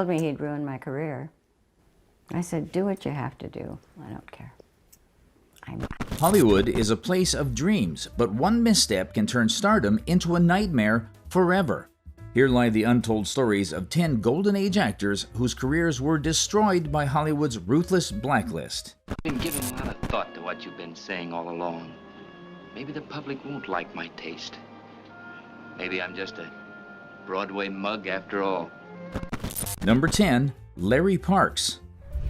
told me he'd ruined my career. I said, do what you have to do. I don't care. Hollywood is a place of dreams, but one misstep can turn stardom into a nightmare forever. Here lie the untold stories of 10 Golden Age actors whose careers were destroyed by Hollywood's ruthless blacklist. I've been giving a lot of thought to what you've been saying all along. Maybe the public won't like my taste. Maybe I'm just a Broadway mug after all. Number 10. Larry Parks.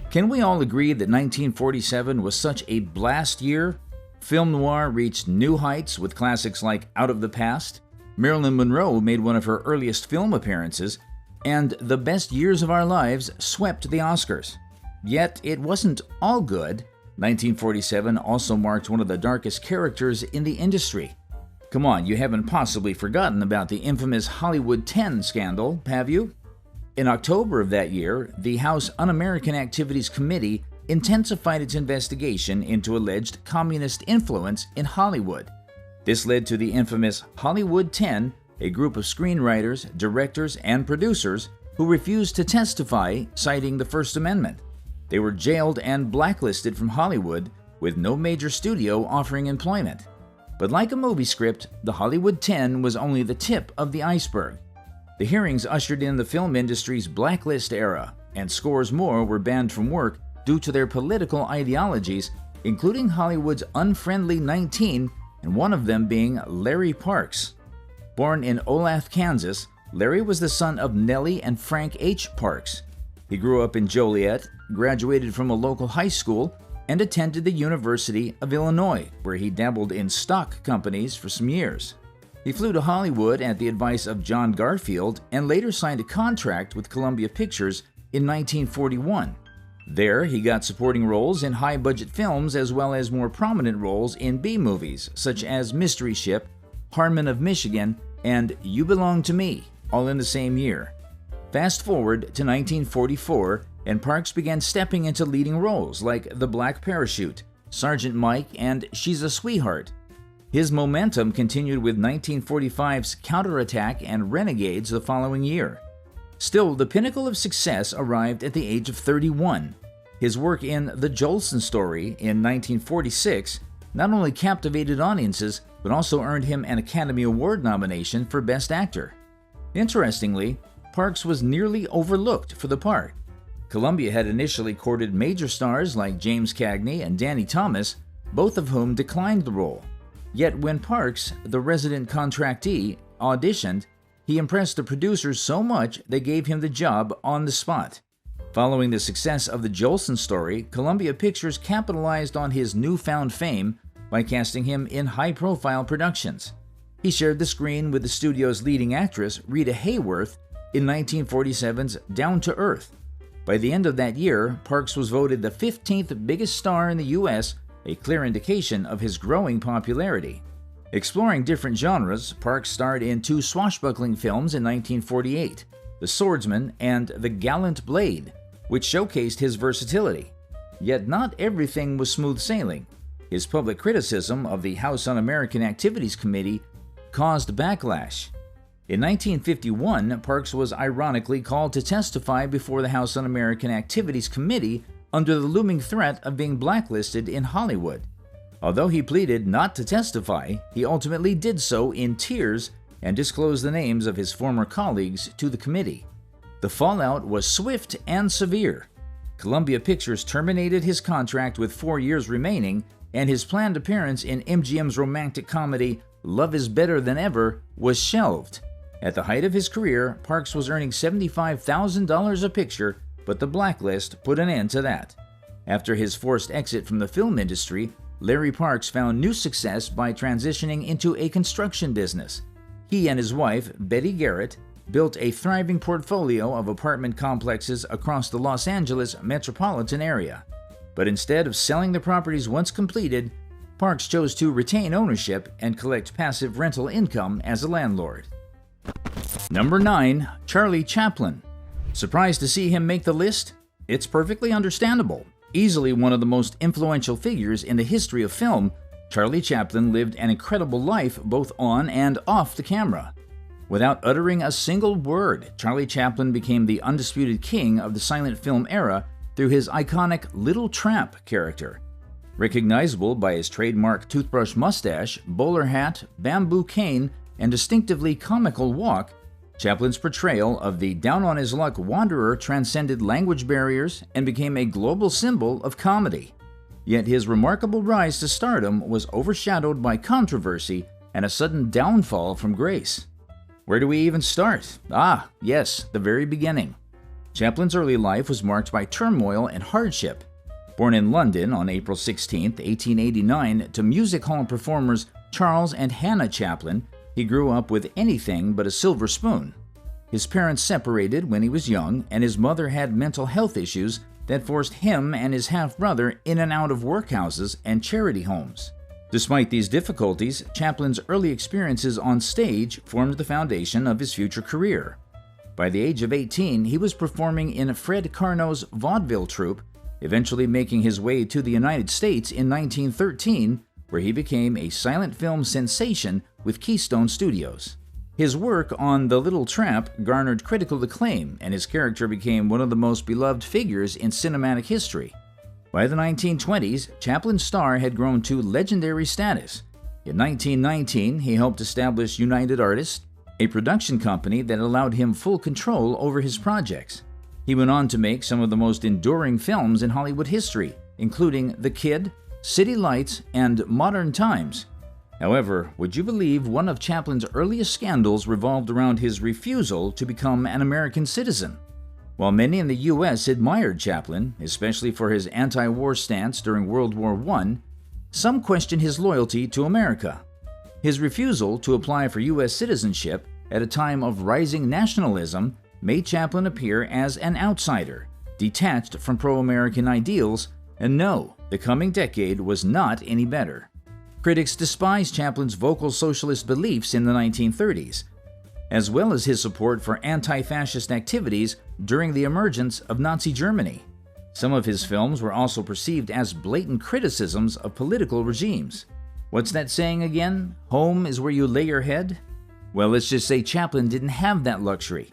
Can we all agree that 1947 was such a blast year? Film noir reached new heights with classics like Out of the Past. Marilyn Monroe made one of her earliest film appearances, and The Best Years of Our Lives swept the Oscars. Yet it wasn't all good. 1947 also marked one of the darkest characters in the industry. Come on, you haven't possibly forgotten about the infamous Hollywood 10 scandal, have you? In October of that year, the House Un-American Activities Committee intensified its investigation into alleged communist influence in Hollywood. This led to the infamous Hollywood 10, a group of screenwriters, directors, and producers who refused to testify, citing the First Amendment. They were jailed and blacklisted from Hollywood, with no major studio offering employment. But like a movie script, the Hollywood 10 was only the tip of the iceberg. The hearings ushered in the film industry's blacklist era, and scores more were banned from work due to their political ideologies, including Hollywood's unfriendly 19, and one of them being Larry Parks. Born in Olathe, Kansas, Larry was the son of Nellie and Frank H. Parks. He grew up in Joliet, graduated from a local high school, and attended the University of Illinois, where he dabbled in stock companies for some years. He flew to Hollywood at the advice of John Garfield and later signed a contract with Columbia Pictures in 1941. There, he got supporting roles in high-budget films as well as more prominent roles in B-movies, such as Mystery Ship, Harmon of Michigan, and You Belong to Me, all in the same year. Fast forward to 1944, and Parks began stepping into leading roles like The Black Parachute, Sergeant Mike, and She's a Sweetheart. His momentum continued with 1945's Counterattack and Renegades the following year. Still, the pinnacle of success arrived at the age of 31. His work in The Jolson Story in 1946 not only captivated audiences, but also earned him an Academy Award nomination for Best Actor. Interestingly, Parks was nearly overlooked for the part. Columbia had initially courted major stars like James Cagney and Danny Thomas, both of whom declined the role. Yet when Parks, the resident contractee, auditioned, he impressed the producers so much they gave him the job on the spot. Following the success of The Jolson Story, Columbia Pictures capitalized on his newfound fame by casting him in high-profile productions. He shared the screen with the studio's leading actress, Rita Hayworth, in 1947's Down to Earth. By the end of that year, Parks was voted the 15th biggest star in the U.S., a clear indication of his growing popularity. Exploring different genres, Parks starred in 2 swashbuckling films in 1948, The Swordsman and The Gallant Blade, which showcased his versatility. Yet not everything was smooth sailing. His public criticism of the House Un-American Activities Committee caused backlash. In 1951, Parks was ironically called to testify before the House Un-American Activities Committee under the looming threat of being blacklisted in Hollywood. Although he pleaded not to testify, he ultimately did so in tears and disclosed the names of his former colleagues to the committee. The fallout was swift and severe. Columbia Pictures terminated his contract with 4 years remaining, and his planned appearance in MGM's romantic comedy Love is Better Than Ever was shelved. At the height of his career, Parks was earning $75,000 a picture, but the blacklist put an end to that. After his forced exit from the film industry, Larry Parks found new success by transitioning into a construction business. He and his wife, Betty Garrett, built a thriving portfolio of apartment complexes across the Los Angeles metropolitan area. But instead of selling the properties once completed, Parks chose to retain ownership and collect passive rental income as a landlord. Number 9. Charlie Chaplin. Surprised to see him make the list? It's perfectly understandable. Easily one of the most influential figures in the history of film, Charlie Chaplin lived an incredible life both on and off the camera. Without uttering a single word, Charlie Chaplin became the undisputed king of the silent film era through his iconic Little Tramp character. Recognizable by his trademark toothbrush mustache, bowler hat, bamboo cane, and distinctively comical walk, Chaplin's portrayal of the down-on-his-luck wanderer transcended language barriers and became a global symbol of comedy. Yet his remarkable rise to stardom was overshadowed by controversy and a sudden downfall from grace. Where do we even start? Ah, yes, the very beginning. Chaplin's early life was marked by turmoil and hardship. Born in London on April 16, 1889, to music hall performers Charles and Hannah Chaplin, he grew up with anything but a silver spoon. His parents separated when he was young, and his mother had mental health issues that forced him and his half-brother in and out of workhouses and charity homes. Despite these difficulties, Chaplin's early experiences on stage formed the foundation of his future career. By the age of 18, he was performing in Fred Carnot's vaudeville troupe, eventually making his way to the United States in 1913, where he became a silent film sensation with Keystone Studios. His work on The Little Tramp garnered critical acclaim, and his character became one of the most beloved figures in cinematic history. By the 1920s, Chaplin's star had grown to legendary status. In 1919, he helped establish United Artists, a production company that allowed him full control over his projects. He went on to make some of the most enduring films in Hollywood history, including The Kid, City Lights, and Modern Times. However, would you believe one of Chaplin's earliest scandals revolved around his refusal to become an American citizen? While many in the U.S. admired Chaplin, especially for his anti-war stance during World War I, some questioned his loyalty to America. His refusal to apply for U.S. citizenship at a time of rising nationalism made Chaplin appear as an outsider, detached from pro-American ideals, and no, the coming decade was not any better. Critics despised Chaplin's vocal socialist beliefs in the 1930s, as well as his support for anti-fascist activities during the emergence of Nazi Germany. Some of his films were also perceived as blatant criticisms of political regimes. What's that saying again? Home is where you lay your head? Well, let's just say Chaplin didn't have that luxury.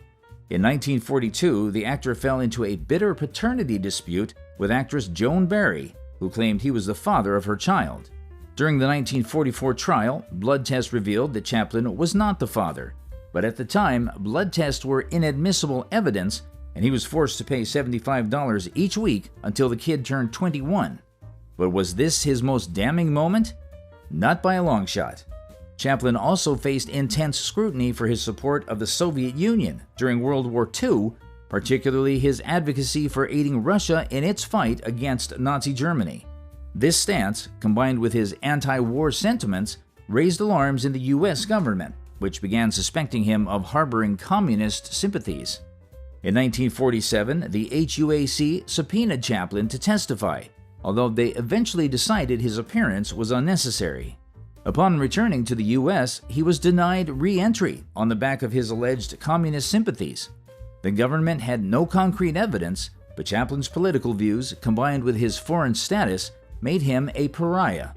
In 1942, the actor fell into a bitter paternity dispute with actress Joan Barry, who claimed he was the father of her child. During the 1944 trial, blood tests revealed that Chaplin was not the father, but at the time, blood tests were inadmissible evidence, and he was forced to pay $75 each week until the kid turned 21. But was this his most damning moment? Not by a long shot. Chaplin also faced intense scrutiny for his support of the Soviet Union during World War II, particularly his advocacy for aiding Russia in its fight against Nazi Germany. This stance, combined with his anti-war sentiments, raised alarms in the U.S. government, which began suspecting him of harboring communist sympathies. In 1947, the HUAC subpoenaed Chaplin to testify, although they eventually decided his appearance was unnecessary. Upon returning to the U.S., he was denied re-entry on the back of his alleged communist sympathies. The government had no concrete evidence, but Chaplin's political views, combined with his foreign status, made him a pariah.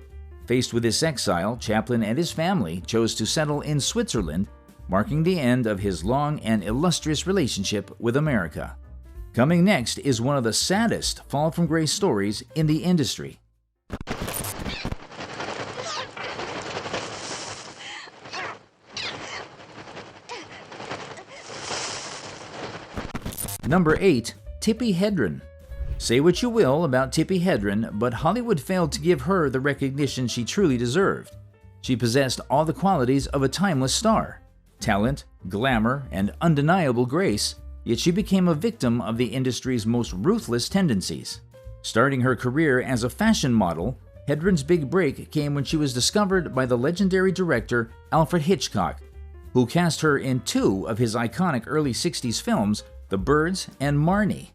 Faced with this exile, Chaplin and his family chose to settle in Switzerland, marking the end of his long and illustrious relationship with America. Coming next is one of the saddest fall from grace stories in the industry. Number 8. Tippi Hedren. Say what you will about Tippi Hedren, but Hollywood failed to give her the recognition she truly deserved. She possessed all the qualities of a timeless star: talent, glamour, and undeniable grace, yet she became a victim of the industry's most ruthless tendencies. Starting her career as a fashion model, Hedren's big break came when she was discovered by the legendary director Alfred Hitchcock, who cast her in 2 of his iconic early 60s films, The Birds and Marnie.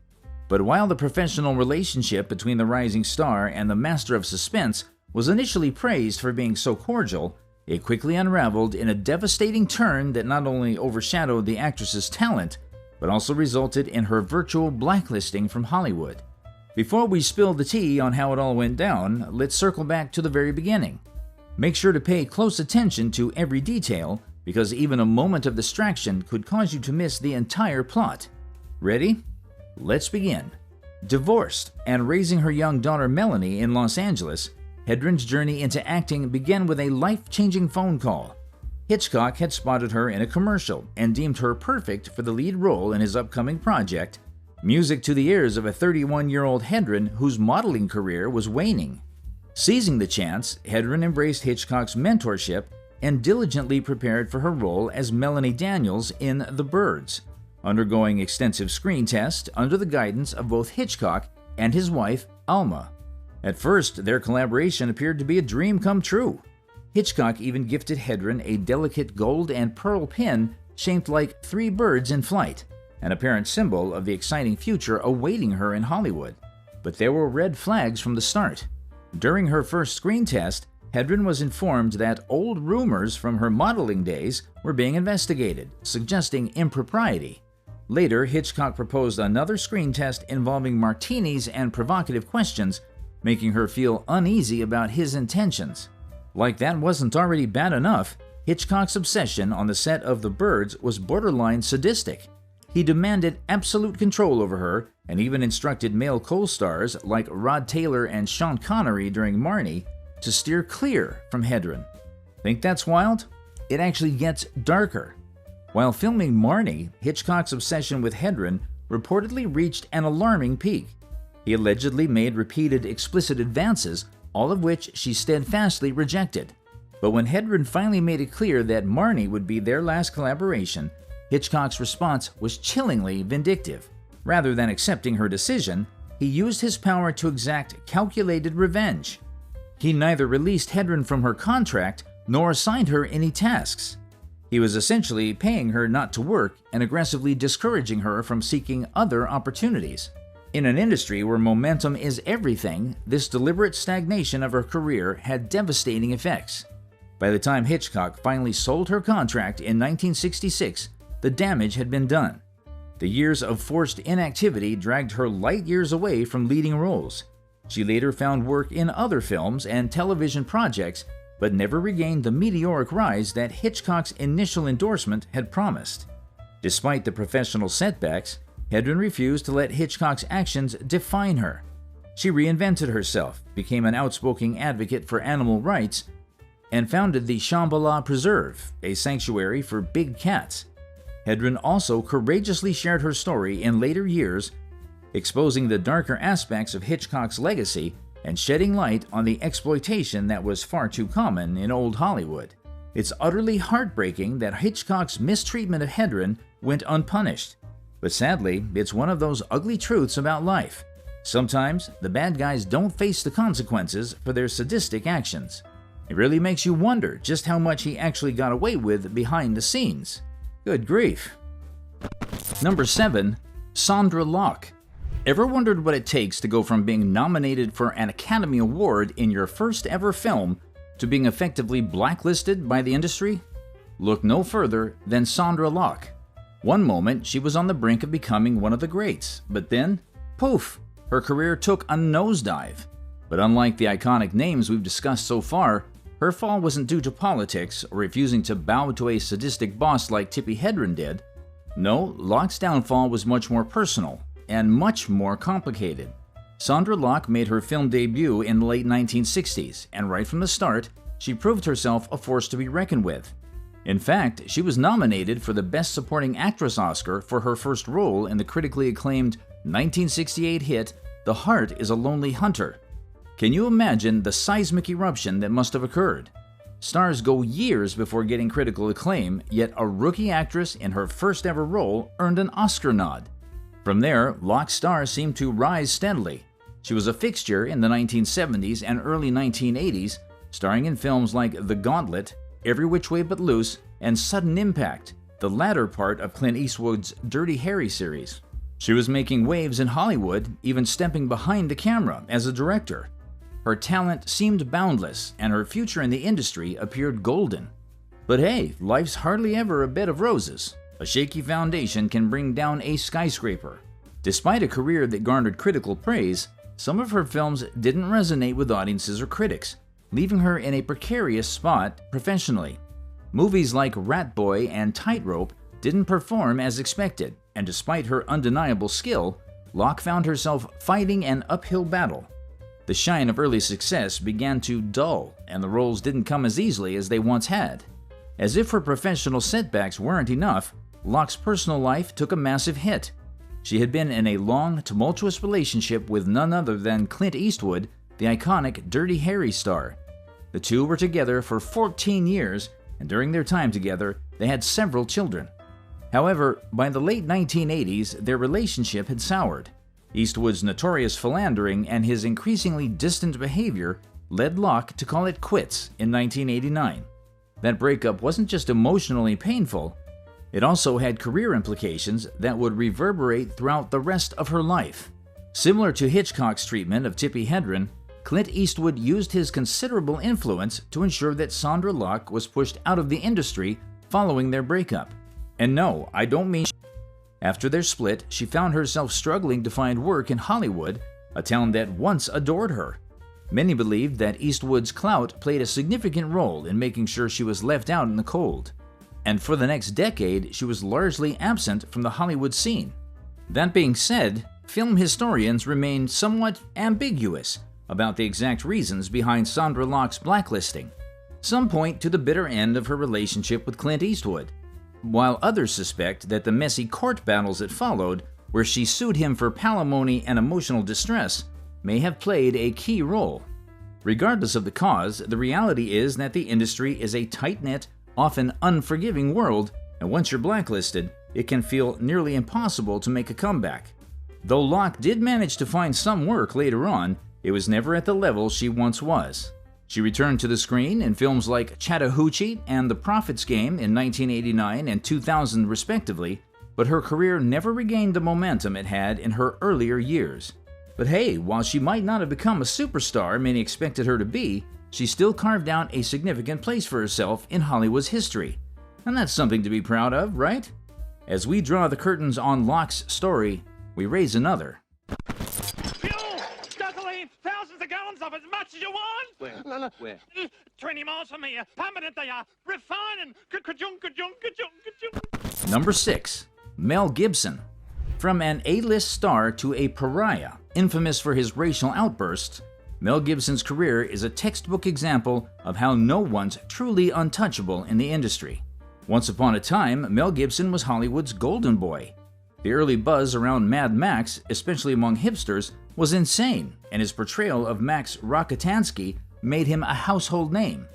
But while the professional relationship between the rising star and the master of suspense was initially praised for being so cordial, it quickly unraveled in a devastating turn that not only overshadowed the actress's talent, but also resulted in her virtual blacklisting from Hollywood. Before we spill the tea on how it all went down, let's circle back to the very beginning. Make sure to pay close attention to every detail, because even a moment of distraction could cause you to miss the entire plot. Ready? Let's begin. Divorced and raising her young daughter Melanie in Los Angeles, Hedren's journey into acting began with a life-changing phone call. Hitchcock had spotted her in a commercial and deemed her perfect for the lead role in his upcoming project, music to the ears of a 31-year-old Hedren whose modeling career was waning. Seizing the chance, Hedren embraced Hitchcock's mentorship and diligently prepared for her role as Melanie Daniels in The Birds, undergoing extensive screen tests under the guidance of both Hitchcock and his wife, Alma. At first, their collaboration appeared to be a dream come true. Hitchcock even gifted Hedren a delicate gold and pearl pin shaped like 3 birds in flight, an apparent symbol of the exciting future awaiting her in Hollywood. But there were red flags from the start. During her first screen test, Hedren was informed that old rumors from her modeling days were being investigated, suggesting impropriety. Later, Hitchcock proposed another screen test involving martinis and provocative questions, making her feel uneasy about his intentions. Like that wasn't already bad enough, Hitchcock's obsession on the set of The Birds was borderline sadistic. He demanded absolute control over her and even instructed male co-stars like Rod Taylor and Sean Connery during Marnie to steer clear from Hedren. Think that's wild? It actually gets darker. While filming Marnie, Hitchcock's obsession with Hedren reportedly reached an alarming peak. He allegedly made repeated explicit advances, all of which she steadfastly rejected. But when Hedren finally made it clear that Marnie would be their last collaboration, Hitchcock's response was chillingly vindictive. Rather than accepting her decision, he used his power to exact calculated revenge. He neither released Hedren from her contract nor assigned her any tasks. He was essentially paying her not to work and aggressively discouraging her from seeking other opportunities. In an industry where momentum is everything, this deliberate stagnation of her career had devastating effects. By the time Hitchcock finally sold her contract in 1966, the damage had been done. The years of forced inactivity dragged her light years away from leading roles. She later found work in other films and television projects, but never regained the meteoric rise that Hitchcock's initial endorsement had promised. Despite the professional setbacks, Hedren refused to let Hitchcock's actions define her. She reinvented herself, became an outspoken advocate for animal rights, and founded the Shambhala Preserve, a sanctuary for big cats. Hedren also courageously shared her story in later years, exposing the darker aspects of Hitchcock's legacy and shedding light on the exploitation that was far too common in old Hollywood. It's utterly heartbreaking that Hitchcock's mistreatment of Hedren went unpunished. But sadly, it's one of those ugly truths about life. Sometimes, the bad guys don't face the consequences for their sadistic actions. It really makes you wonder just how much he actually got away with behind the scenes. Good grief. Number 7. Sandra Lock. Ever wondered what it takes to go from being nominated for an Academy Award in your first ever film to being effectively blacklisted by the industry? Look no further than Sandra Lock. One moment, she was on the brink of becoming one of the greats, but then, poof, her career took a nosedive. But unlike the iconic names we've discussed so far, her fall wasn't due to politics or refusing to bow to a sadistic boss like Tippi Hedren did. No, Lock's downfall was much more personal and much more complicated. Sandra Lock made her film debut in the late 1960s, and right from the start, she proved herself a force to be reckoned with. In fact, she was nominated for the Best Supporting Actress Oscar for her first role in the critically acclaimed 1968 hit The Heart is a Lonely Hunter. Can you imagine the seismic eruption that must have occurred? Stars go years before getting critical acclaim, yet a rookie actress in her first ever role earned an Oscar nod. From there, Lock's star seemed to rise steadily. She was a fixture in the 1970s and early 1980s, starring in films like The Gauntlet, Every Which Way But Loose, and Sudden Impact, the latter part of Clint Eastwood's Dirty Harry series. She was making waves in Hollywood, even stepping behind the camera as a director. Her talent seemed boundless, and her future in the industry appeared golden. But hey, life's hardly ever a bed of roses. A shaky foundation can bring down a skyscraper. Despite a career that garnered critical praise, some of her films didn't resonate with audiences or critics, leaving her in a precarious spot professionally. Movies like Rat Boy and Tightrope didn't perform as expected, and despite her undeniable skill, Lock found herself fighting an uphill battle. The shine of early success began to dull, and the roles didn't come as easily as they once had. As if her professional setbacks weren't enough, Lock's personal life took a massive hit. She had been in a long, tumultuous relationship with none other than Clint Eastwood, the iconic Dirty Harry star. The two were together for 14 years, and during their time together, they had several children. However, by the late 1980s, their relationship had soured. Eastwood's notorious philandering and his increasingly distant behavior led Lock to call it quits in 1989. That breakup wasn't just emotionally painful, it also had career implications that would reverberate throughout the rest of her life. Similar to Hitchcock's treatment of Tippi Hedren, Clint Eastwood used his considerable influence to ensure that Sandra Lock was pushed out of the industry following their breakup. And no, I don't mean after their split, she found herself struggling to find work in Hollywood, a town that once adored her. Many believed that Eastwood's clout played a significant role in making sure she was left out in the cold. And for the next decade, she was largely absent from the Hollywood scene. That being said, film historians remain somewhat ambiguous about the exact reasons behind Sandra Lock's blacklisting. Some point to the bitter end of her relationship with Clint Eastwood, while others suspect that the messy court battles that followed, where she sued him for palimony and emotional distress, may have played a key role. Regardless of the cause, the reality is that the industry is a tight-knit, often unforgiving world, and once you're blacklisted, it can feel nearly impossible to make a comeback. Though Lock did manage to find some work later on, it was never at the level she once was. She returned to the screen in films like Chattahoochee and The Prophet's Game in 1989 and 2000 respectively, but her career never regained the momentum it had in her earlier years. But hey, while she might not have become a superstar many expected her to be, she still carved out a significant place for herself in Hollywood's history. And that's something to be proud of, right? As we draw the curtains on Lock's story, we raise another. Fuel! Gasoline! Thousands of gallons of as much as you want! Where? No. Where? 20 miles from here. Permanent they are. Refining. Ka-junk. Number 6. Mel Gibson. From an A-list star to a pariah, infamous for his racial outbursts, Mel Gibson's career is a textbook example of how no one's truly untouchable in the industry. Once upon a time, Mel Gibson was Hollywood's golden boy. The early buzz around Mad Max, especially among hipsters, was insane, and his portrayal of Max Rokitansky made him a household name.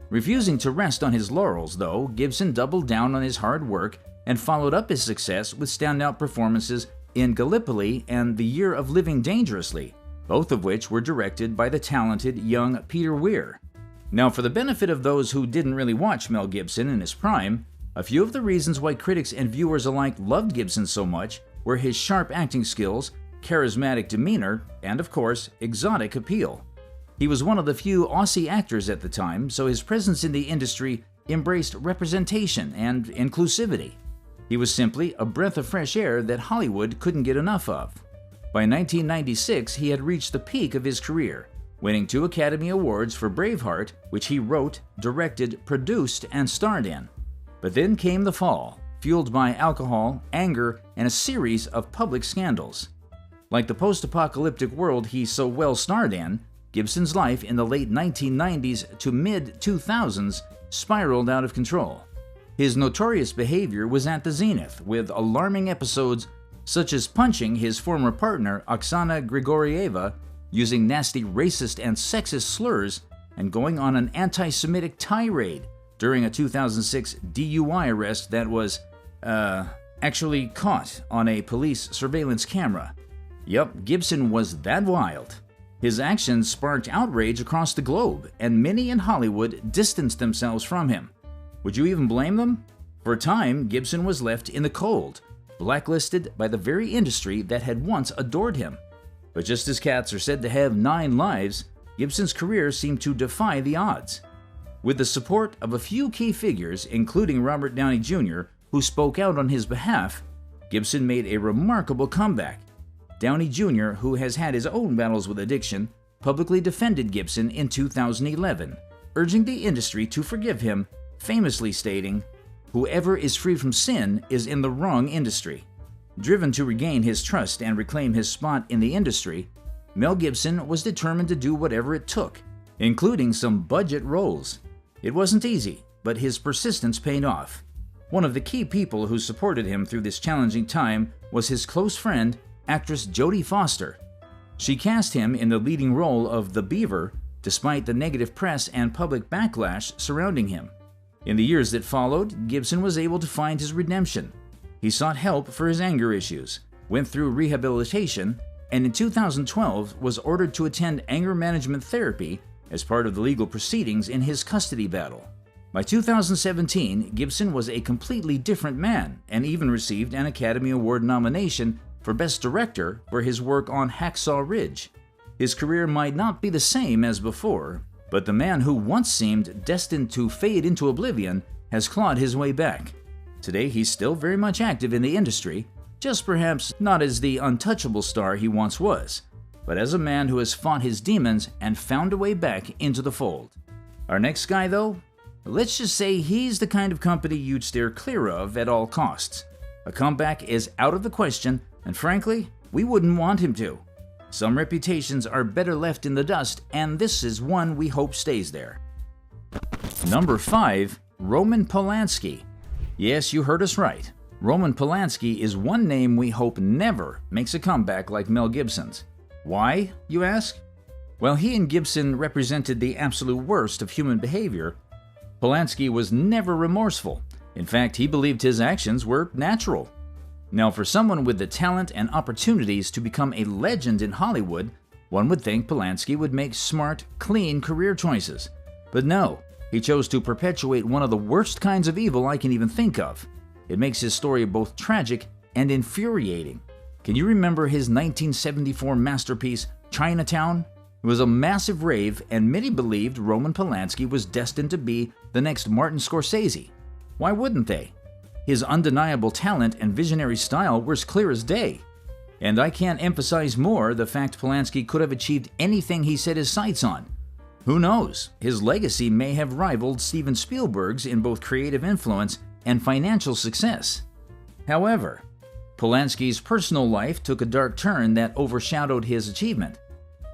Refusing to rest on his laurels, though, Gibson doubled down on his hard work and followed up his success with standout performances in Gallipoli and The Year of Living Dangerously, both of which were directed by the talented young Peter Weir. Now, for the benefit of those who didn't really watch Mel Gibson in his prime, a few of the reasons why critics and viewers alike loved Gibson so much were his sharp acting skills, charismatic demeanor, and of course, exotic appeal. He was one of the few Aussie actors at the time, so his presence in the industry embraced representation and inclusivity. He was simply a breath of fresh air that Hollywood couldn't get enough of. By 1996, he had reached the peak of his career, winning 2 Academy Awards for Braveheart, which he wrote, directed, produced, and starred in. But then came the fall, fueled by alcohol, anger, and a series of public scandals. Like the post-apocalyptic world he so well starred in, Gibson's life in the late 1990s to mid-2000s spiraled out of control. His notorious behavior was at the zenith, with alarming episodes such as punching his former partner Oksana Grigorieva, using nasty racist and sexist slurs, and going on an anti-Semitic tirade during a 2006 DUI arrest that was, actually caught on a police surveillance camera. Yup, Gibson was that wild. His actions sparked outrage across the globe, and many in Hollywood distanced themselves from him. Would you even blame them? For a time, Gibson was left in the cold, blacklisted by the very industry that had once adored him. But just as cats are said to have 9 lives, Gibson's career seemed to defy the odds. With the support of a few key figures, including Robert Downey Jr., who spoke out on his behalf, Gibson made a remarkable comeback. Downey Jr., who has had his own battles with addiction, publicly defended Gibson in 2011, urging the industry to forgive him famously stating, "Whoever is free from sin is in the wrong industry." Driven to regain his trust and reclaim his spot in the industry, Mel Gibson was determined to do whatever it took, including some budget roles. It wasn't easy, but his persistence paid off. One of the key people who supported him through this challenging time was his close friend, actress Jodie Foster. She cast him in the leading role of the Beaver, despite the negative press and public backlash surrounding him. In the years that followed, Gibson was able to find his redemption. He sought help for his anger issues, went through rehabilitation, and in 2012 was ordered to attend anger management therapy as part of the legal proceedings in his custody battle. By 2017, Gibson was a completely different man and even received an Academy Award nomination for Best Director for his work on Hacksaw Ridge. His career might not be the same as before, but the man who once seemed destined to fade into oblivion has clawed his way back. Today, he's still very much active in the industry, just perhaps not as the untouchable star he once was, but as a man who has fought his demons and found a way back into the fold. Our next guy, though, let's just say he's the kind of company you'd steer clear of at all costs. A comeback is out of the question, and frankly, we wouldn't want him to. Some reputations are better left in the dust, and this is one we hope stays there. Number 5. Roman Palansky. Yes, you heard us right. Roman Palansky is one name we hope never makes a comeback like Mel Gibson's. Why, you ask? While he and Gibson represented the absolute worst of human behavior, Palansky was never remorseful. In fact, he believed his actions were natural. Now, for someone with the talent and opportunities to become a legend in Hollywood, one would think Palansky would make smart, clean career choices. But no, he chose to perpetuate one of the worst kinds of evil I can even think of. It makes his story both tragic and infuriating. Can you remember his 1974 masterpiece, Chinatown? It was a massive rave, and many believed Roman Palansky was destined to be the next Martin Scorsese. Why wouldn't they? His undeniable talent and visionary style were as clear as day. And I can't emphasize more the fact Palansky could have achieved anything he set his sights on. Who knows? His legacy may have rivaled Steven Spielberg's in both creative influence and financial success. However, Palansky's personal life took a dark turn that overshadowed his achievement.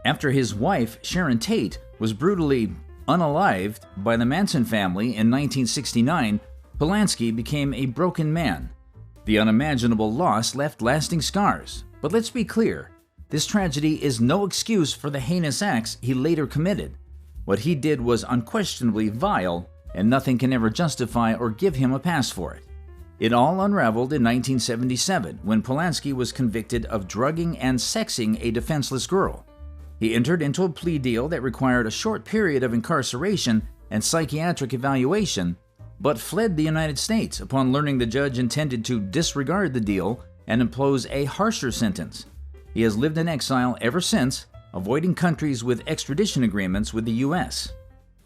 After his wife, Sharon Tate, was brutally unalived by the Manson family in 1969, Palansky became a broken man. The unimaginable loss left lasting scars. But let's be clear, this tragedy is no excuse for the heinous acts he later committed. What he did was unquestionably vile, and nothing can ever justify or give him a pass for it. It all unraveled in 1977 when Palansky was convicted of drugging and sexing a defenseless girl. He entered into a plea deal that required a short period of incarceration and psychiatric evaluation, but fled the United States upon learning the judge intended to disregard the deal and impose a harsher sentence. He has lived in exile ever since, avoiding countries with extradition agreements with the U.S.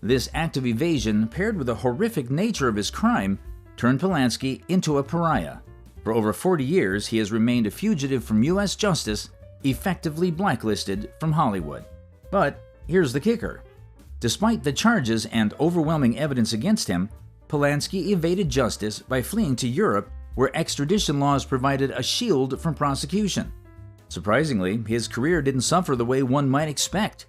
This act of evasion, paired with the horrific nature of his crime, turned Palansky into a pariah. For over 40 years, he has remained a fugitive from U.S. justice, effectively blacklisted from Hollywood. But here's the kicker. Despite the charges and overwhelming evidence against him, Palansky evaded justice by fleeing to Europe, where extradition laws provided a shield from prosecution. Surprisingly, his career didn't suffer the way one might expect.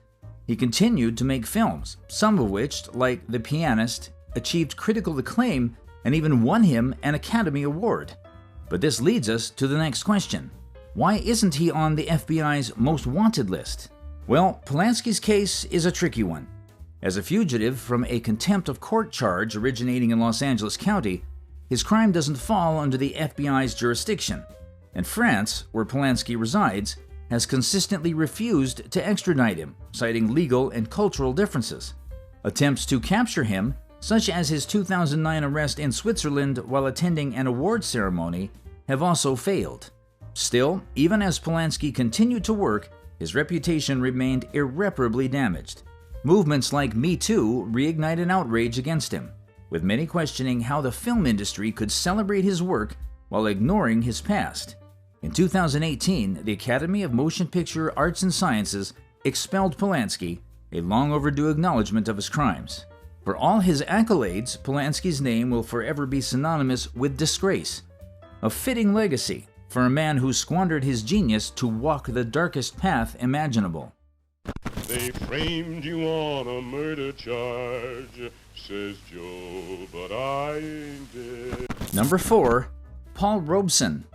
He continued to make films, some of which, like The Pianist, achieved critical acclaim and even won him an Academy Award. But this leads us to the next question. Why isn't he on the FBI's most wanted list? Well, Palansky's case is a tricky one. As a fugitive from a contempt of court charge originating in Los Angeles County, his crime doesn't fall under the FBI's jurisdiction, and France, where Palansky resides, has consistently refused to extradite him, citing legal and cultural differences. Attempts to capture him, such as his 2009 arrest in Switzerland while attending an awards ceremony, have also failed. Still, even as Palansky continued to work, his reputation remained irreparably damaged. Movements like Me Too reignited outrage against him, with many questioning how the film industry could celebrate his work while ignoring his past. In 2018, the Academy of Motion Picture Arts and Sciences expelled Palansky, a long overdue acknowledgement of his crimes. For all his accolades, Palansky's name will forever be synonymous with disgrace. A fitting legacy for a man who squandered his genius to walk the darkest path imaginable. They framed you on a murder charge, says Joe, but I ain't dead. Number 4. Paul Robson.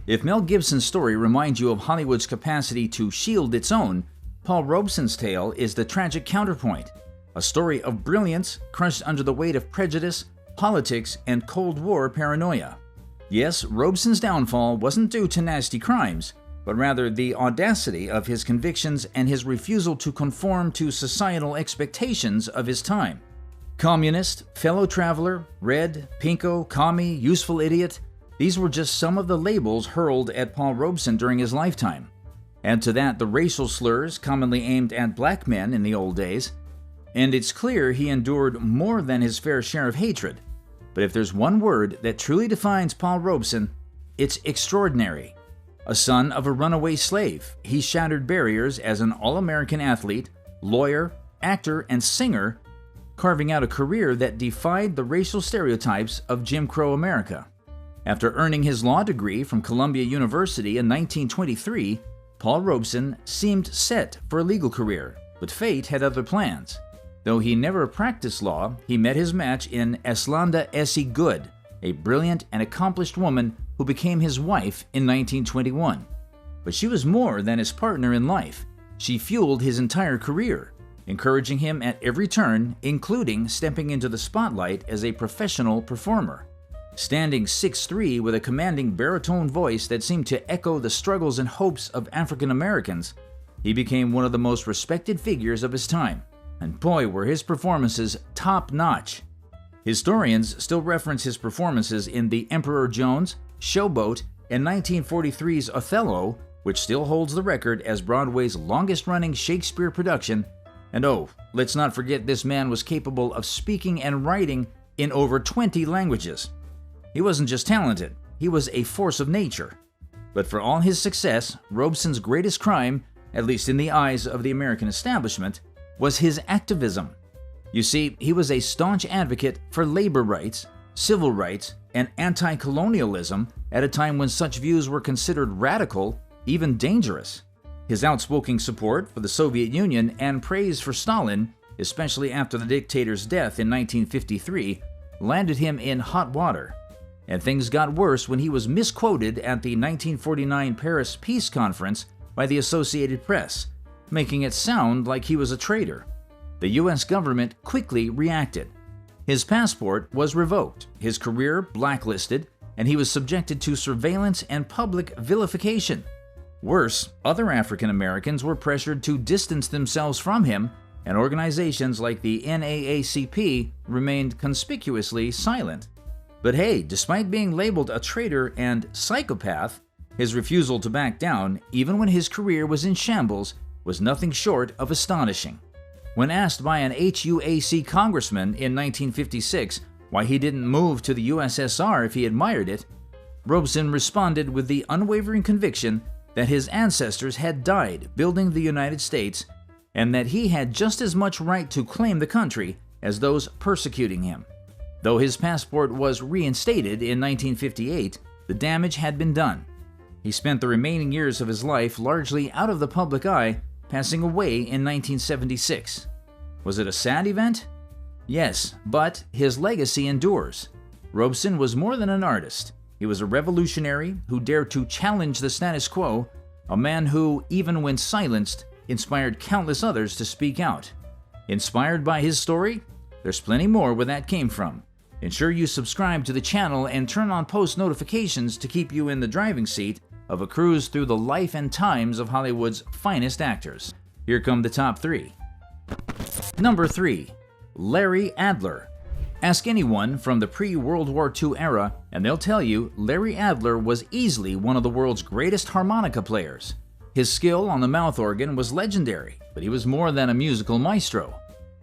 If Mel Gibson's story reminds you of Hollywood's capacity to shield its own, Paul Robson's tale is the tragic counterpoint. A story of brilliance crushed under the weight of prejudice, politics, and Cold War paranoia. Yes, Robson's downfall wasn't due to nasty crimes, but rather the audacity of his convictions and his refusal to conform to societal expectations of his time. Communist, fellow traveler, red, pinko, commie, useful idiot, these were just some of the labels hurled at Paul Robson during his lifetime. Add to that the racial slurs commonly aimed at black men in the old days, and it's clear he endured more than his fair share of hatred. But if there's one word that truly defines Paul Robson, it's extraordinary. A son of a runaway slave, he shattered barriers as an all-American athlete, lawyer, actor, and singer, carving out a career that defied the racial stereotypes of Jim Crow America. After earning his law degree from Columbia University in 1923, Paul Robson seemed set for a legal career, but fate had other plans. Though he never practiced law, he met his match in Eslanda Essie Good, a brilliant and accomplished woman who became his wife in 1921. But she was more than his partner in life. She fueled his entire career, encouraging him at every turn, including stepping into the spotlight as a professional performer. Standing 6'3" with a commanding baritone voice that seemed to echo the struggles and hopes of African Americans, he became one of the most respected figures of his time. And boy, were his performances top-notch. Historians still reference his performances in The Emperor Jones, Showboat, and 1943's Othello, which still holds the record as Broadway's longest-running Shakespeare production. And oh, let's not forget this man was capable of speaking and writing in over 20 languages. He wasn't just talented, he was a force of nature. But for all his success, Robson's greatest crime, at least in the eyes of the American establishment, was his activism. You see, he was a staunch advocate for labor rights, civil rights, and anti-colonialism at a time when such views were considered radical, even dangerous. His outspoken support for the Soviet Union and praise for Stalin, especially after the dictator's death in 1953, landed him in hot water. And things got worse when he was misquoted at the 1949 Paris Peace Conference by the Associated Press, making it sound like he was a traitor. The US government quickly reacted. His passport was revoked, his career blacklisted, and he was subjected to surveillance and public vilification. Worse, other African Americans were pressured to distance themselves from him, and organizations like the NAACP remained conspicuously silent. But hey, despite being labeled a traitor and psychopath, his refusal to back down, even when his career was in shambles, was nothing short of astonishing. When asked by an HUAC congressman in 1956 why he didn't move to the USSR if he admired it, Robson responded with the unwavering conviction that his ancestors had died building the United States and that he had just as much right to claim the country as those persecuting him. Though his passport was reinstated in 1958, the damage had been done. He spent the remaining years of his life largely out of the public eye, passing away in 1976. Was it a sad event? Yes, but his legacy endures. Robson was more than an artist. He was a revolutionary who dared to challenge the status quo, a man who, even when silenced, inspired countless others to speak out. Inspired by his story? There's plenty more where that came from. Ensure you subscribe to the channel and turn on post notifications to keep you in the driving seat of a cruise through the life and times of Hollywood's finest actors. Here come the top 3. Number 3. Larry Adler. Ask anyone from the pre-World War II era, and they'll tell you Larry Adler was easily one of the world's greatest harmonica players. His skill on the mouth organ was legendary, but he was more than a musical maestro.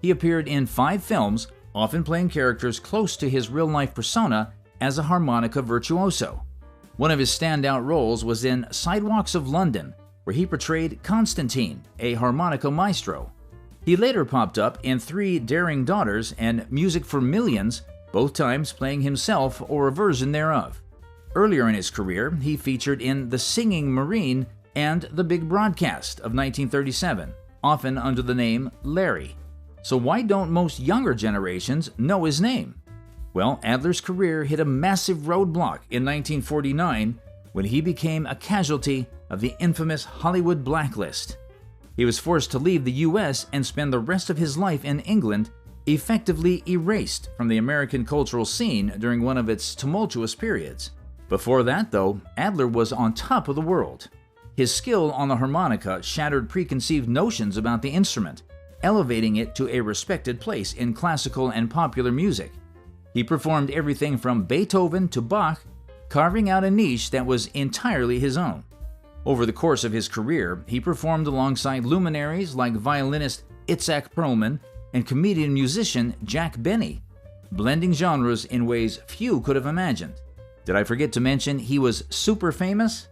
He appeared in 5 films, often playing characters close to his real-life persona as a harmonica virtuoso. One of his standout roles was in Sidewalks of London, where he portrayed Constantine, a harmonica maestro. He later popped up in Three Daring Daughters and Music for Millions, both times playing himself or a version thereof. Earlier in his career, he featured in The Singing Marine and The Big Broadcast of 1937, often under the name Larry. So why don't most younger generations know his name? Well, Adler's career hit a massive roadblock in 1949 when he became a casualty of the infamous Hollywood blacklist. He was forced to leave the U.S. and spend the rest of his life in England, effectively erased from the American cultural scene during one of its tumultuous periods. Before that, though, Adler was on top of the world. His skill on the harmonica shattered preconceived notions about the instrument, elevating it to a respected place in classical and popular music. He performed everything from Beethoven to Bach, carving out a niche that was entirely his own. Over the course of his career, he performed alongside luminaries like violinist Itzhak Perlman and comedian-musician Jack Benny, blending genres in ways few could have imagined. Did I forget to mention he was super famous?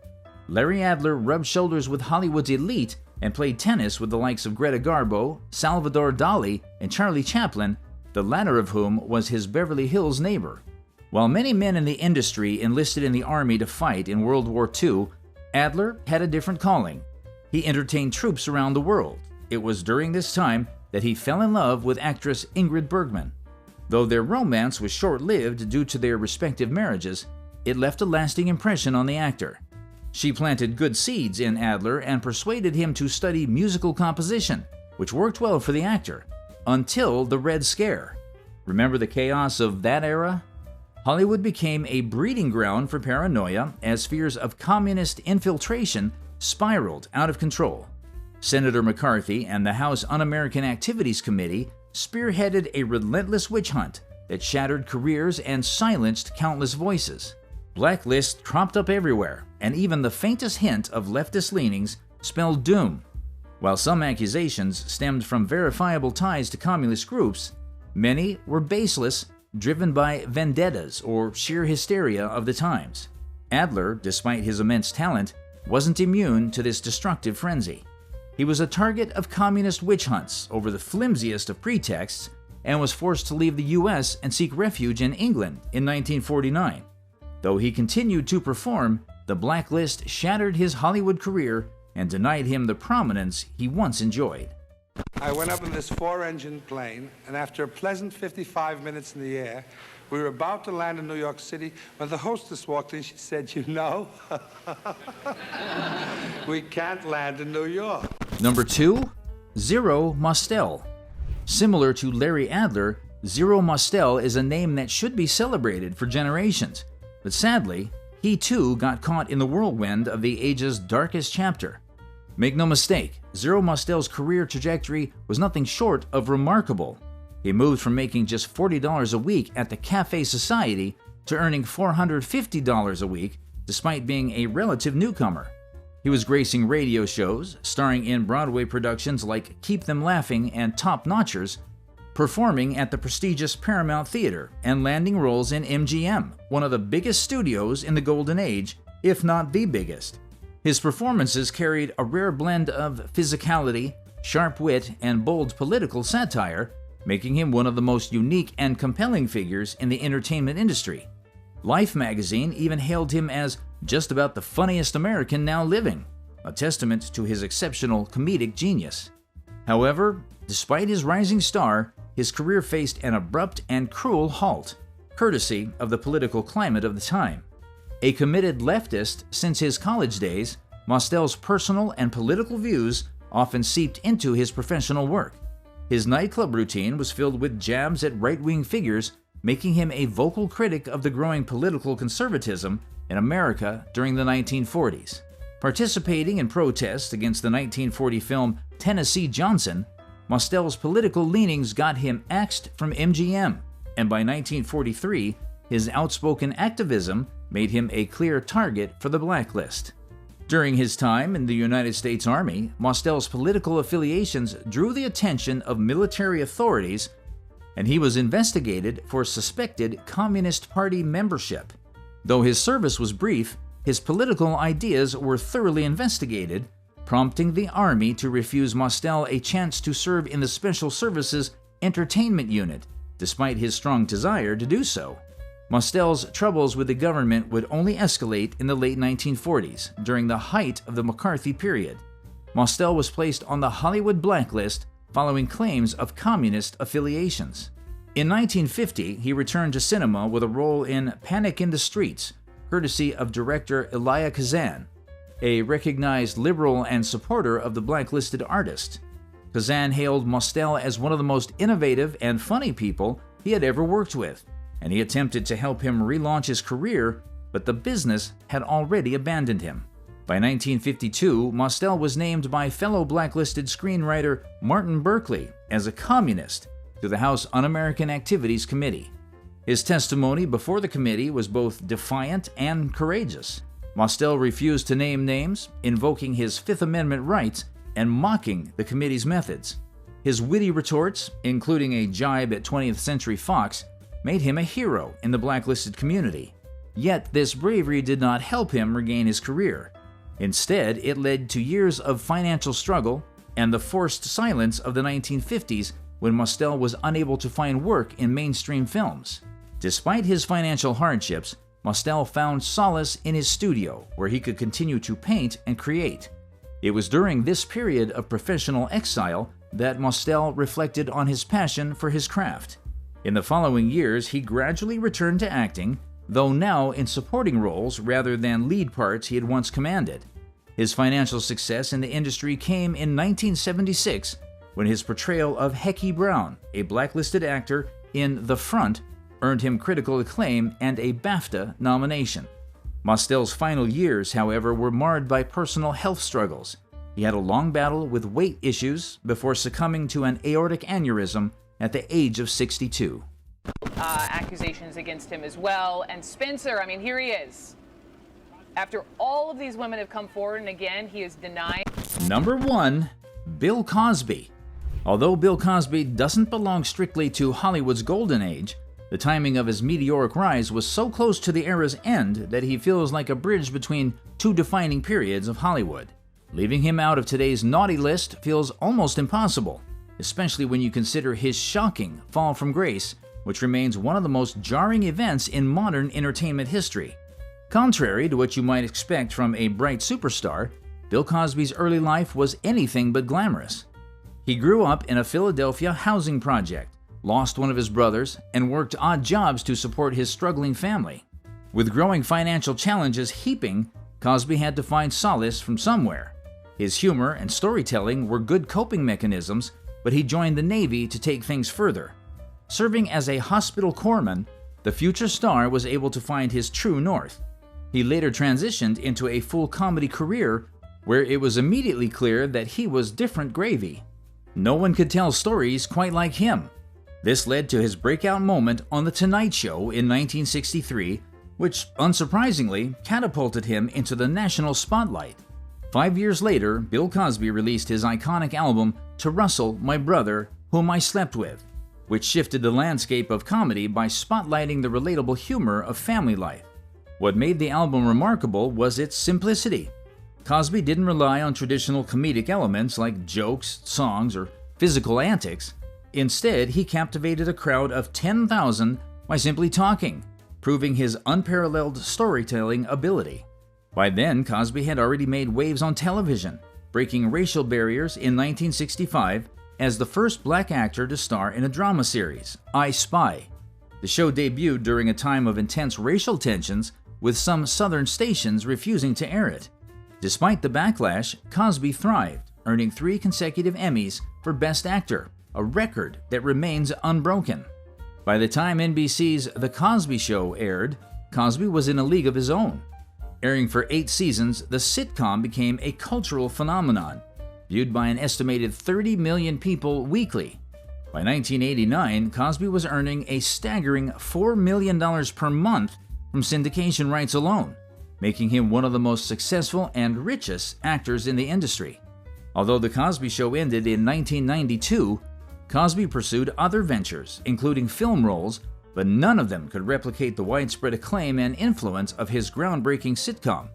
Larry Adler rubbed shoulders with Hollywood's elite and played tennis with the likes of Greta Garbo, Salvador Dali, and Charlie Chaplin, the latter of whom was his Beverly Hills neighbor. While many men in the industry enlisted in the army to fight in World War II, Adler had a different calling. He entertained troops around the world. It was during this time that he fell in love with actress Ingrid Bergman. Though their romance was short-lived due to their respective marriages, it left a lasting impression on the actor. She planted good seeds in Adler and persuaded him to study musical composition, which worked well for the actor, until the Red Scare. Remember the chaos of that era? Hollywood became a breeding ground for paranoia as fears of communist infiltration spiraled out of control. Senator McCarthy and the House Un-American Activities Committee spearheaded a relentless witch hunt that shattered careers and silenced countless voices. Blacklists cropped up everywhere, and even the faintest hint of leftist leanings spelled doom. While some accusations stemmed from verifiable ties to communist groups, many were baseless, driven by vendettas or sheer hysteria of the times. Adler, despite his immense talent, wasn't immune to this destructive frenzy. He was a target of communist witch hunts over the flimsiest of pretexts and was forced to leave the U.S. and seek refuge in England in 1949. Though he continued to perform, the blacklist shattered his Hollywood career and denied him the prominence he once enjoyed. I went up in this 4-engine plane, and after a pleasant 55 minutes in the air, we were about to land in New York City when the hostess walked in. She said, "You know, we can't land in New York." Number 2. Zero Mostel. Similar to Larry Adler, Zero Mostel is a name that should be celebrated for generations. But sadly, he too got caught in the whirlwind of the age's darkest chapter. Make no mistake, Zero Mostel's career trajectory was nothing short of remarkable. He moved from making just $40 a week at the Cafe Society to earning $450 a week, despite being a relative newcomer. He was gracing radio shows, starring in Broadway productions like Keep Them Laughing and Top Notchers, performing at the prestigious Paramount Theater, and landing roles in MGM, one of the biggest studios in the Golden Age, if not the biggest. His performances carried a rare blend of physicality, sharp wit, and bold political satire, making him one of the most unique and compelling figures in the entertainment industry. Life magazine even hailed him as just about the funniest American now living, a testament to his exceptional comedic genius. However, despite his rising star, his career faced an abrupt and cruel halt, courtesy of the political climate of the time. A committed leftist since his college days, Mostel's personal and political views often seeped into his professional work. His nightclub routine was filled with jabs at right-wing figures, making him a vocal critic of the growing political conservatism in America during the 1940s. Participating in protests against the 1940 film Tennessee Johnson, Mostel's political leanings got him axed from MGM, and by 1943, his outspoken activism made him a clear target for the blacklist. During his time in the United States Army, Mostel's political affiliations drew the attention of military authorities, and he was investigated for suspected Communist Party membership. Though his service was brief, his political ideas were thoroughly investigated, prompting the Army to refuse Mostel a chance to serve in the Special Services Entertainment Unit, despite his strong desire to do so. Mostel's troubles with the government would only escalate in the late 1940s, during the height of the McCarthy period. Mostel was placed on the Hollywood blacklist following claims of communist affiliations. In 1950, he returned to cinema with a role in Panic in the Streets, courtesy of director Elia Kazan, a recognized liberal and supporter of the blacklisted artist. Kazan hailed Mostel as one of the most innovative and funny people he had ever worked with, and he attempted to help him relaunch his career, but the business had already abandoned him. By 1952, Mostel was named by fellow blacklisted screenwriter Martin Berkeley as a communist to the House Un-American Activities Committee. His testimony before the committee was both defiant and courageous. Mostel refused to name names, invoking his Fifth Amendment rights and mocking the committee's methods. His witty retorts, including a jibe at 20th Century Fox, made him a hero in the blacklisted community. Yet this bravery did not help him regain his career. Instead, it led to years of financial struggle and the forced silence of the 1950s when Mostel was unable to find work in mainstream films. Despite his financial hardships, Mostel found solace in his studio, where he could continue to paint and create. It was during this period of professional exile that Mostel reflected on his passion for his craft. In the following years, he gradually returned to acting, though now in supporting roles rather than lead parts he had once commanded. His financial success in the industry came in 1976 when his portrayal of Hecky Brown, a blacklisted actor in The Front, earned him critical acclaim and a BAFTA nomination. Mostel's final years, however, were marred by personal health struggles. He had a long battle with weight issues before succumbing to an aortic aneurysm at the age of 62. Accusations against him as well. And Spencer, I mean, here he is. After all of these women have come forward, and again, he is denying. Number 1. Bill Cosby. Although Bill Cosby doesn't belong strictly to Hollywood's golden age, the timing of his meteoric rise was so close to the era's end that he feels like a bridge between two defining periods of Hollywood. Leaving him out of today's naughty list feels almost impossible, especially when you consider his shocking fall from grace, which remains one of the most jarring events in modern entertainment history. Contrary to what you might expect from a bright superstar, Bill Cosby's early life was anything but glamorous. He grew up in a Philadelphia housing project, lost one of his brothers, and worked odd jobs to support his struggling family. With growing financial challenges heaping, Cosby had to find solace from somewhere. His humor and storytelling were good coping mechanisms, but he joined the Navy to take things further. Serving as a hospital corpsman, the future star was able to find his true north. He later transitioned into a full comedy career where it was immediately clear that he was different gravy. No one could tell stories quite like him. This led to his breakout moment on The Tonight Show in 1963, which, unsurprisingly, catapulted him into the national spotlight. 5 years later, Bill Cosby released his iconic album To Russell, My Brother, Whom I Slept With, which shifted the landscape of comedy by spotlighting the relatable humor of family life. What made the album remarkable was its simplicity. Cosby didn't rely on traditional comedic elements like jokes, songs, or physical antics. Instead, he captivated a crowd of 10,000 by simply talking, proving his unparalleled storytelling ability. By then, Cosby had already made waves on television, breaking racial barriers in 1965 as the first black actor to star in a drama series, I Spy. The show debuted during a time of intense racial tensions, with some southern stations refusing to air it. Despite the backlash, Cosby thrived, earning 3 consecutive Emmys for Best Actor, a record that remains unbroken. By the time NBC's The Cosby Show aired, Cosby was in a league of his own. Airing for 8 seasons, the sitcom became a cultural phenomenon, viewed by an estimated 30 million people weekly. By 1989, Cosby was earning a staggering $4 million per month from syndication rights alone, making him one of the most successful and richest actors in the industry. Although The Cosby Show ended in 1992, Cosby pursued other ventures, including film roles, but none of them could replicate the widespread acclaim and influence of his groundbreaking sitcom.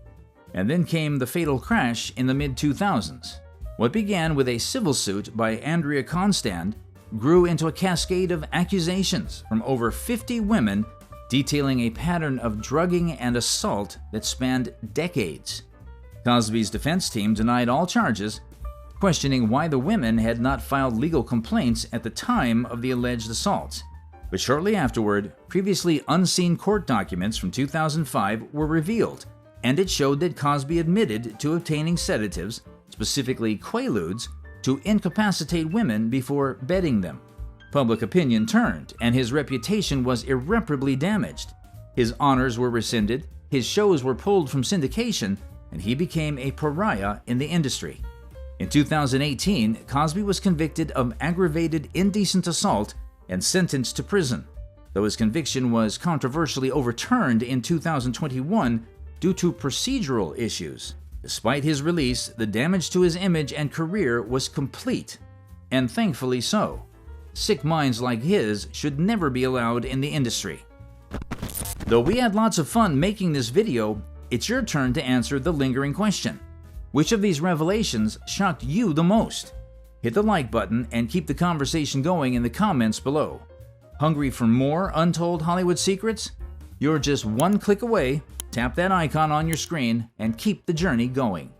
and then came the fatal crash in the mid-2000s. What began with a civil suit by Andrea Constand grew into a cascade of accusations from over 50 women detailing a pattern of drugging and assault that spanned decades. Cosby's defense team denied all charges, questioning why the women had not filed legal complaints at the time of the alleged assaults. But shortly afterward, previously unseen court documents from 2005 were revealed, and it showed that Cosby admitted to obtaining sedatives, specifically Quaaludes, to incapacitate women before bedding them. Public opinion turned, and his reputation was irreparably damaged. His honors were rescinded, his shows were pulled from syndication, and he became a pariah in the industry. In 2018, Cosby was convicted of aggravated indecent assault and sentenced to prison, though his conviction was controversially overturned in 2021 due to procedural issues. Despite his release, the damage to his image and career was complete, and thankfully so. Sick minds like his should never be allowed in the industry. Though we had lots of fun making this video, it's your turn to answer the lingering question. Which of these revelations shocked you the most? Hit the like button and keep the conversation going in the comments below. Hungry for more untold Hollywood secrets? You're just one click away. Tap that icon on your screen and keep the journey going.